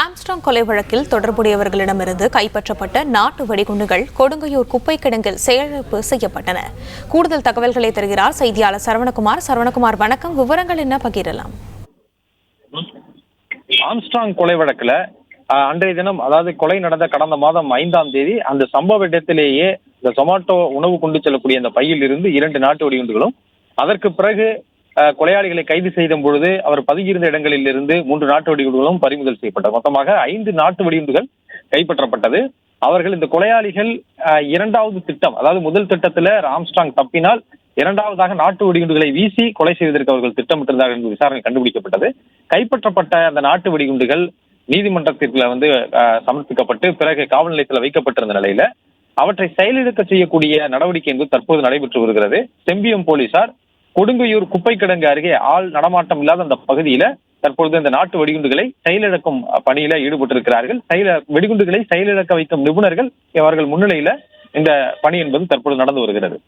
Armstrong கொலை வழக்கில் தொடர்புடையவர்களிடமிருந்து கைப்பற்றப்பட்ட நாட்டு வெடிகுண்டுகள் கொடுங்கையூர் குப்பை கிடங்கில் செயலிழப்பு செய்யப்பட்டன. கூடுதல் தகவல்களை தருகிறார் செய்தியாளர் சரவணகுமார். சரவணகுமார், வணக்கம். விவரங்கள் என்ன பகிரலாம்? ஆம்ஸ்ட்ராங் கொலை வழக்குல அன்றைய தினம், அதாவது கொலை நடந்த கடந்த மாதம் 5ஆம் தேதி, அந்த சம்பவ இடத்திலேயே இந்த ஜொமாட்டோ உணவு கொண்டு செல்லக்கூடிய அந்த பையில் இருந்து 2 நாட்டு வெடிகுண்டுகளும், அதற்கு பிறகு கொலையாளிகளை கைது செய்த பொழுது அவர் பதுங்கியிருந்த இடங்களில் இருந்து 3 நாட்டு வெடிகுண்டுகளும் பறிமுதல் செய்யப்பட்டது. மொத்தமாக 5 நாட்டு வெடிகுண்டுகள் கைப்பற்றப்பட்டது. அவர்கள், இந்த கொலையாளிகள், இரண்டாவது திட்டம், அதாவது முதல் திட்டத்துல ஆம்ஸ்ட்ராங் தப்பினால் இரண்டாவதாக நாட்டு வெடிகுண்டுகளை வீசி கொலை செய்வதற்கு அவர்கள் திட்டமிட்டிருந்தார்கள் என்று விசாரணை கண்டுபிடிக்கப்பட்டது. கைப்பற்றப்பட்ட அந்த நாட்டு வெடிகுண்டுகள் நீதிமன்றத்திற்கு சமர்ப்பிக்கப்பட்டு பிறகு காவல் நிலையத்தில் வைக்கப்பட்டிருந்த நிலையில அவற்றை செயலிழக்க செய்யக்கூடிய நடவடிக்கை என்பது தற்போது நடைபெற்று வருகிறது. செம்பியம் போலீசார் கொடுங்கையூர் குப்பை கிடங்கு அருகே ஆள் நடமாட்டம் இல்லாத அந்த பகுதியில தற்பொழுது இந்த நாட்டு வெடிகுண்டுகளை செயலிழக்கும் பணியில ஈடுபட்டிருக்கிறார்கள். வெடிகுண்டுகளை செயலிழக்க வைக்கும் நிபுணர்கள் அவர்கள் முன்னிலையில இந்த பணி என்பது தற்பொழுது நடந்து வருகிறது.